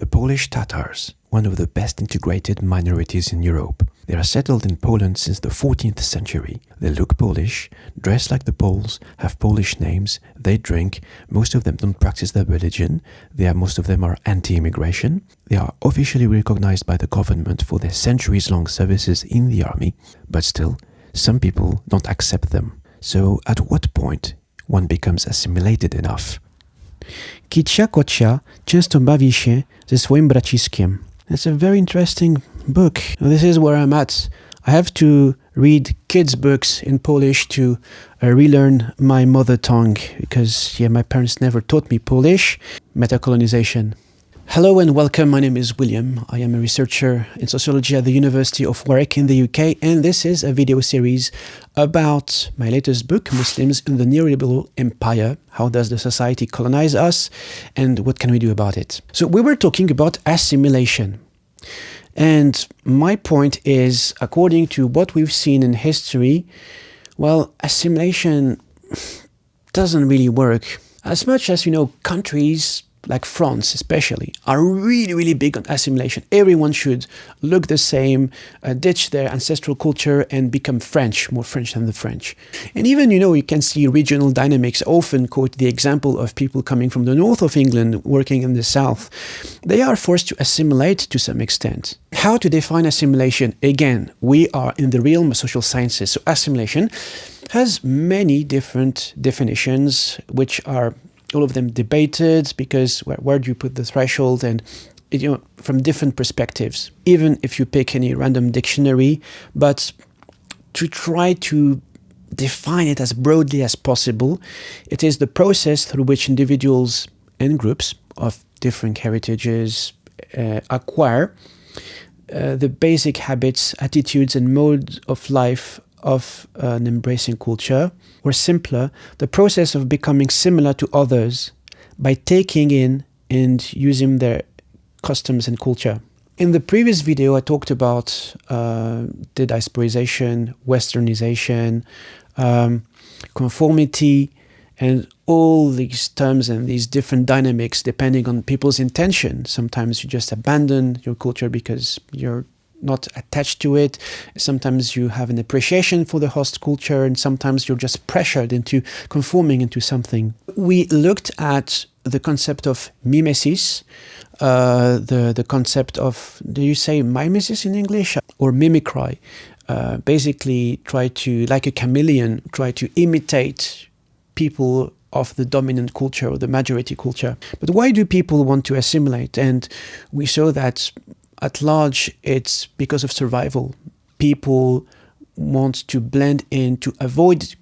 The Polish Tatars, one of the best integrated minorities in Europe. They are settled in Poland since the 14th century. They look Polish, dress like the Poles, have Polish names, they drink, most of them don't practice their religion, most of them are anti-immigration. They are officially recognized by the government for their centuries-long services in the army, but still, some people don't accept them. So at what point one becomes assimilated enough? Kicia kocia często bawi się ze swoim braciskiem. It's a very interesting book. This is where I'm at. I have to read kids' books in Polish to relearn my mother tongue because, my parents never taught me Polish. Metacolonization. Hello and welcome. My name is William. I am a researcher in sociology at the University of Warwick in the UK, and this is a video series about my latest book, Muslims in the Neoliberal Empire. How does the society colonize us, and what can we do about it? So we were talking about assimilation. And my point is, according to what we've seen in history, well, assimilation doesn't really work. As much as, countries like France especially, are really big on assimilation. Everyone should look the same, ditch their ancestral culture and become French, more French than the French. And even, you can see regional dynamics. Often quote the example of people coming from the north of England working in the south. They are forced to assimilate to some extent. How to define assimilation? Again, we are in the realm of social sciences. So assimilation has many different definitions, which are all of them debated because where do you put the threshold, and from different perspectives, even if you pick any random dictionary, but to try to define it as broadly as possible, it is the process through which individuals and groups of different heritages acquire the basic habits, attitudes and modes of life of an embracing culture, or simpler, the process of becoming similar to others by taking in and using their customs and culture. In the previous video, I talked about diasporization, westernization, conformity, and all these terms and these different dynamics depending on people's intention. Sometimes you just abandon your culture because you're not attached to it. Sometimes you have an appreciation for the host culture, and sometimes you're just pressured into conforming into something. We looked at the concept of mimesis, the concept of, do you say mimesis in English? Or mimicry. Basically try to, like a chameleon, try to imitate people of the dominant culture or the majority culture. But why do people want to assimilate? And we saw that at large, it's because of survival. People want to blend in to avoid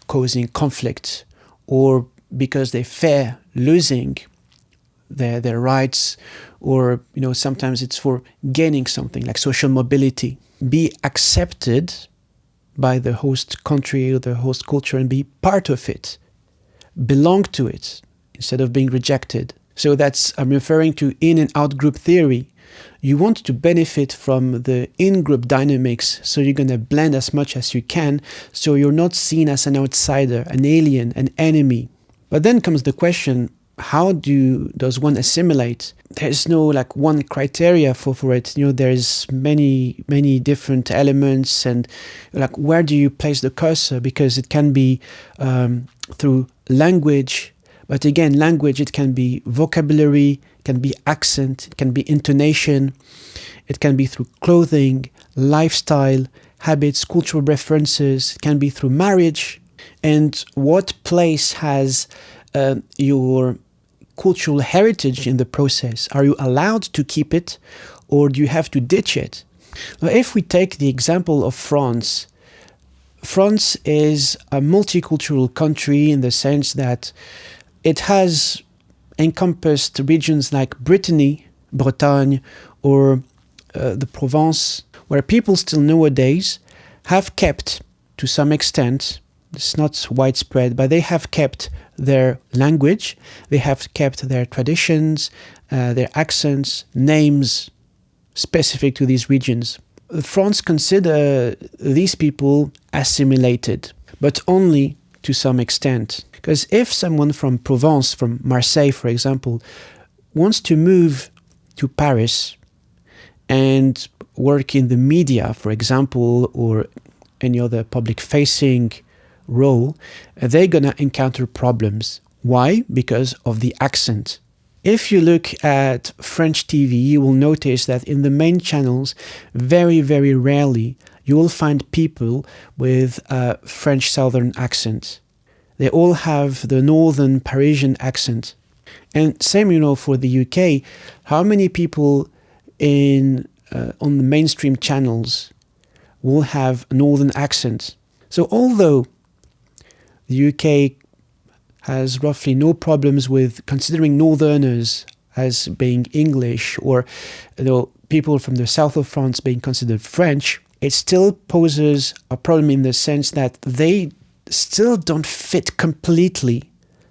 causing conflict, or because they fear losing their rights, or sometimes it's for gaining something like social mobility. Be accepted by the host country or the host culture and be part of it. Belong to it instead of being rejected. So I'm referring to in and out group theory. You want to benefit from the in-group dynamics, so you're going to blend as much as you can, so you're not seen as an outsider, an alien, an enemy. But then comes the question, how does one assimilate? There's no one criteria for it. There's many different elements, and where do you place the cursor? Because it can be through language. But again, language, it can be vocabulary, it can be accent, it can be intonation, it can be through clothing, lifestyle, habits, cultural references, it can be through marriage. And what place has your cultural heritage in the process? Are you allowed to keep it, or do you have to ditch it? Now, if we take the example of France, France is a multicultural country in the sense that it has encompassed regions like Brittany, Bretagne, or the Provence, where people still nowadays have kept, to some extent, it's not widespread, but they have kept their language, they have kept their traditions, their accents, names specific to these regions. France consider these people assimilated, but only to some extent. Because if someone from Provence, from Marseille, for example, wants to move to Paris and work in the media, for example, or any other public-facing role, they're going to encounter problems. Why? Because of the accent. If you look at French TV, you will notice that in the main channels, very, very rarely, you will find people with a French southern accent. They all have the northern Parisian accent. And same, for the UK, how many people on the mainstream channels will have a northern accent? So although the UK has roughly no problems with considering northerners as being English, or people from the south of France being considered French, it still poses a problem in the sense that they still don't fit completely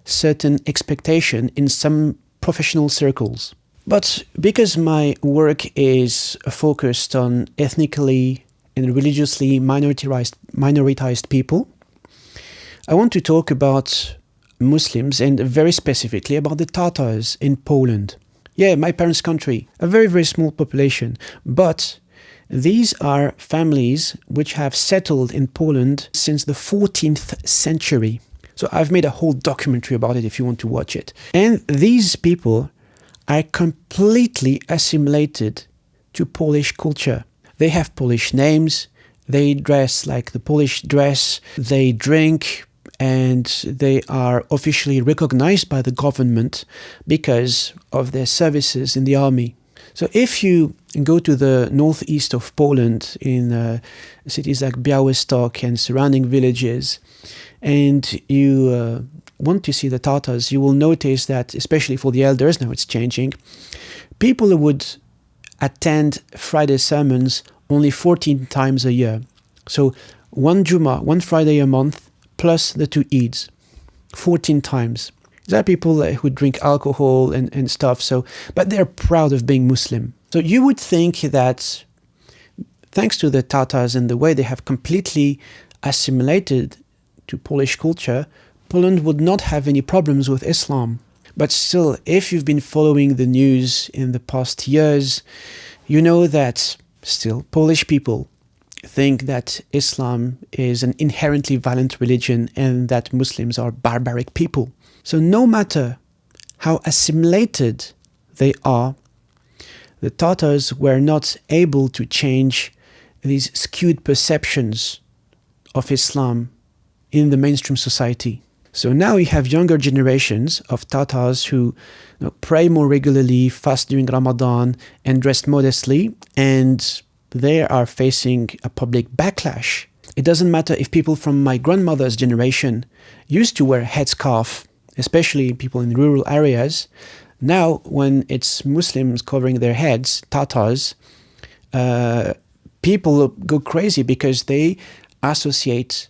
certain expectation in some professional circles. But because my work is focused on ethnically and religiously minoritized people, I want to talk about Muslims, and very specifically about the Tatars in Poland. Yeah, my parents' country, a very, very small population, but these are families which have settled in Poland since the 14th century. So I've made a whole documentary about it if you want to watch it. And these people are completely assimilated to Polish culture. They have Polish names, they dress like the Polish dress, they drink, and they are officially recognized by the government because of their services in the army. So if you go to the northeast of Poland, in cities like Białystok and surrounding villages, and you want to see the Tatars, you will notice that, especially for the elders, now it's changing, people would attend Friday sermons only 14 times a year. So one Juma, one Friday a month, plus the 2 Eids, 14 times. There are people who drink alcohol and stuff, but they're proud of being Muslim. So you would think that thanks to the Tatars and the way they have completely assimilated to Polish culture, Poland would not have any problems with Islam. But still, if you've been following the news in the past years, you know that still Polish people think that Islam is an inherently violent religion and that Muslims are barbaric people. So no matter how assimilated they are, the Tatars were not able to change these skewed perceptions of Islam in the mainstream society. So now we have younger generations of Tatars who pray more regularly, fast during Ramadan, and dress modestly, and they are facing a public backlash. It doesn't matter if people from my grandmother's generation used to wear a headscarf, especially people in rural areas. Now, when it's Muslims covering their heads, Tatars, people go crazy because they associate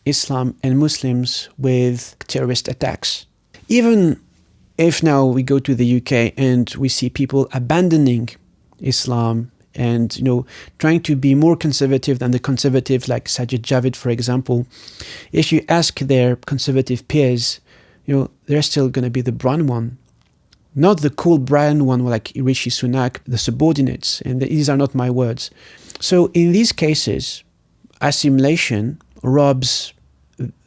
Islam and Muslims with terrorist attacks. Even if now we go to the UK and we see people abandoning Islam and trying to be more conservative than the conservatives like Sajid Javid, for example, if you ask their conservative peers, they're still going to be the brown one, not the cool brown one like Rishi Sunak, the subordinates. And these are not my words. So in these cases, assimilation robs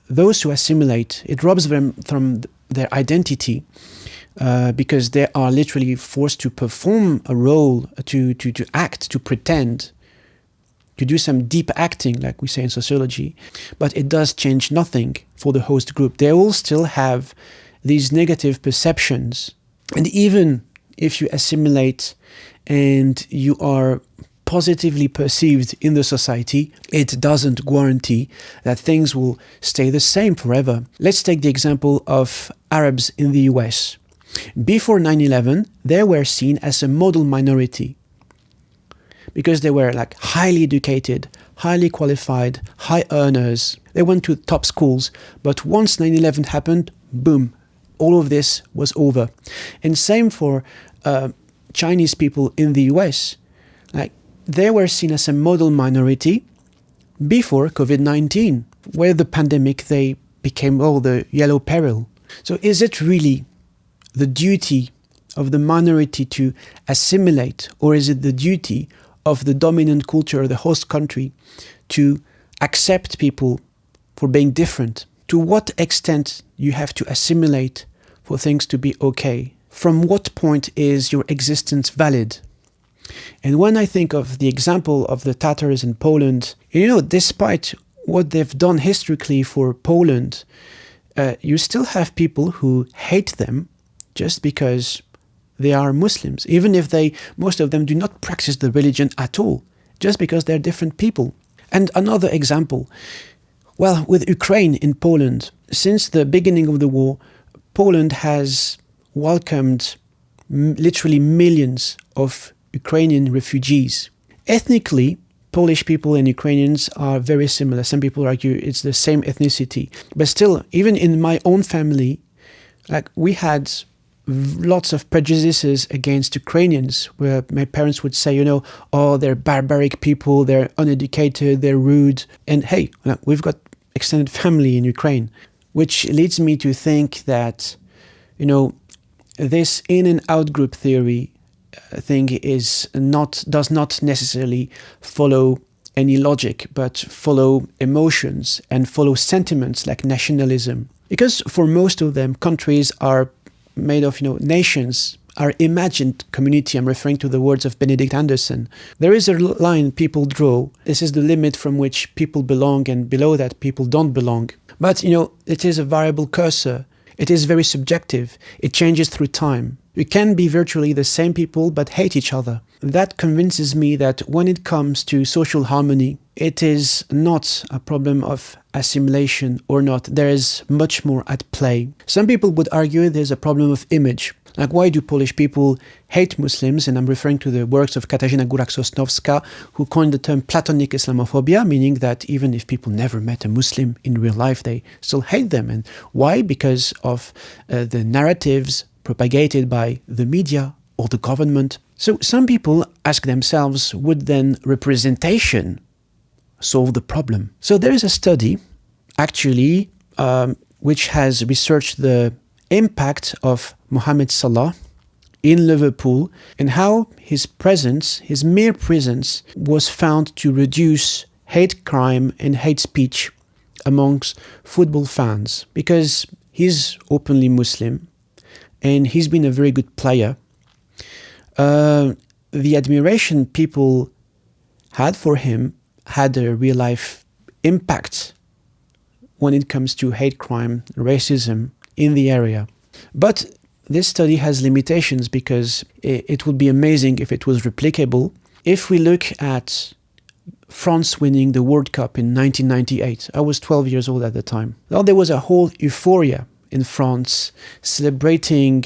those who assimilate. It robs them from their identity. Because they are literally forced to perform a role, to act, to pretend, to do some deep acting, like we say in sociology. But it does change nothing for the host group. They all still have these negative perceptions. And even if you assimilate and you are positively perceived in the society, it doesn't guarantee that things will stay the same forever. Let's take the example of Arabs in the US. Before 9/11, they were seen as a model minority because they were highly educated, highly qualified, high earners. They went to top schools, but once 9/11 happened, boom, all of this was over. And same for Chinese people in the US. They were seen as a model minority before COVID-19, where the pandemic, they became the yellow peril. So is it really the duty of the minority to assimilate, or is it the duty of the dominant culture, the host country, to accept people for being different? To what extent you have to assimilate for things to be okay? From what point is your existence valid? And when I think of the example of the Tatars in Poland, despite what they've done historically for Poland, you still have people who hate them just because they are Muslims, even if most of them do not practice the religion at all, just because they're different people. And another example, with Ukraine in Poland, since the beginning of the war, Poland has welcomed literally millions of Ukrainian refugees. Ethnically, Polish people and Ukrainians are very similar. Some people argue it's the same ethnicity. But still, even in my own family, we had lots of prejudices against Ukrainians, where my parents would say, they're barbaric people, they're uneducated, they're rude. And hey, we've got extended family in Ukraine, which leads me to think that, this in and out group theory thing does not necessarily follow any logic, but follow emotions and follow sentiments like nationalism. Because for most of them, countries are made of, nations are imagined community. I'm referring to the words of Benedict Anderson. There is a line people draw. This is the limit from which people belong, and below that people don't belong. But, it is a variable cursor. It is very subjective. It changes through time. We can be virtually the same people but hate each other. That convinces me that when it comes to social harmony, it is not a problem of assimilation or not. There is much more at play. Some people would argue there's a problem of image. Like, why do Polish people hate Muslims? And I'm referring to the works of Katarzyna Górak-Sosnowska, who coined the term Platonic Islamophobia, meaning that even if people never met a Muslim in real life, they still hate them. And why? Because of the narratives propagated by the media or the government. So some people ask themselves, would then representation solve the problem? So there is a study, actually, which has researched the impact of Mohamed Salah in Liverpool and how his mere presence, was found to reduce hate crime and hate speech amongst football fans, because he's openly Muslim and he's been a very good player. The admiration people had for him had a real life impact when it comes to hate crime, racism in the area. But this study has limitations, because it would be amazing if it was replicable. If we look at France winning the World Cup in 1998, I was 12 years old at the time. Now there was a whole euphoria in France celebrating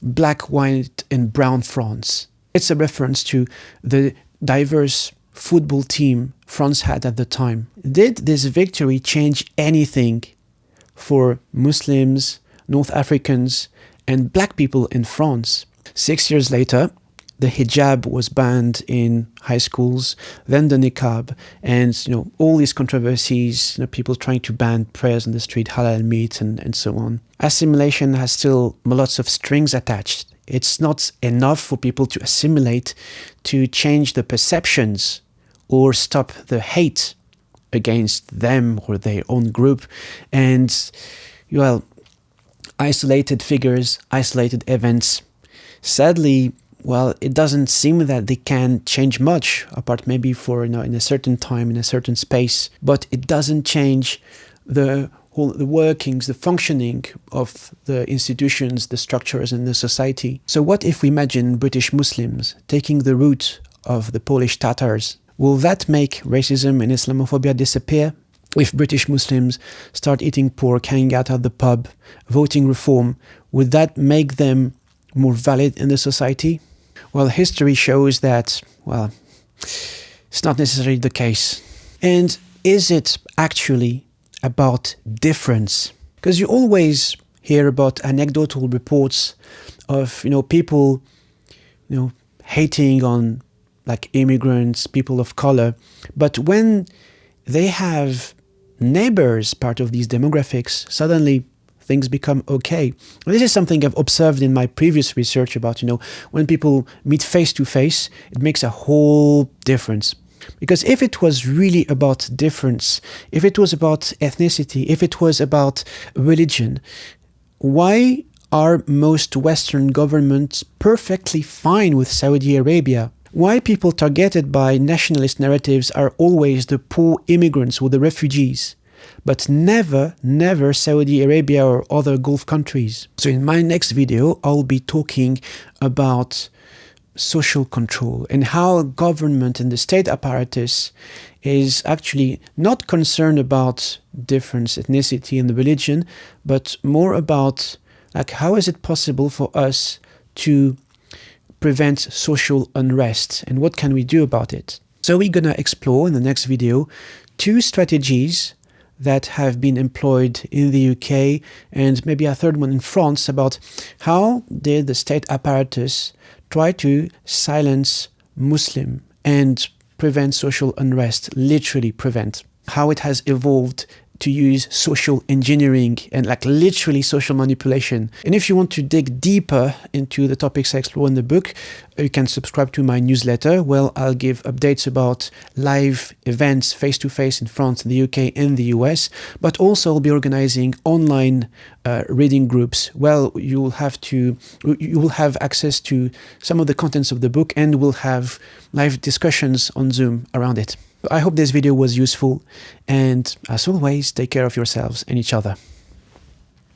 black, white and brown France. It's a reference to the diverse football team France had at the time. Did this victory change anything for Muslims, North Africans and black people in France? 6 years later, the hijab was banned in high schools, then the niqab, and all these controversies, people trying to ban prayers on the street, halal meat and so on. Assimilation has still lots of strings attached. It's not enough for people to assimilate to change the perceptions or stop the hate against them or their own group. And, isolated figures, isolated events, sadly, it doesn't seem that they can change much, apart maybe for, in a certain time, in a certain space, but it doesn't change the workings, the functioning of the institutions, the structures in the society. So what if we imagine British Muslims taking the route of the Polish Tatars? Will that make racism and Islamophobia disappear? If British Muslims start eating pork, hanging out at the pub, voting reform, would that make them more valid in the society? Well, history shows that, it's not necessarily the case. And is it actually about difference? Because you always hear about anecdotal reports of, people, hating on immigrants, people of color. But when they have neighbors part of these demographics, suddenly things become okay. And this is something I've observed in my previous research about, when people meet face to face, it makes a whole difference. Because if it was really about difference, if it was about ethnicity, if it was about religion, why are most Western governments perfectly fine with Saudi Arabia? Why people targeted by nationalist narratives are always the poor immigrants or the refugees, but never Saudi Arabia or other Gulf countries? So in my next video, I'll be talking about social control and how government and the state apparatus is actually not concerned about difference, ethnicity and religion, but more about how is it possible for us to prevent social unrest and what can we do about it. So we're gonna explore in the next video 2 strategies that have been employed in the UK and maybe a third one in France about how did the state apparatus try to silence Muslim and prevent social unrest, literally prevent, how it has evolved to use social engineering and literally social manipulation. And if you want to dig deeper into the topics I explore in the book, you can subscribe to my newsletter where I'll give updates about live events face-to-face in France, the UK and the US, but also I'll be organizing online reading groups where you will have access to some of the contents of the book and we'll have live discussions on Zoom around it. I hope this video was useful, and as always, take care of yourselves and each other.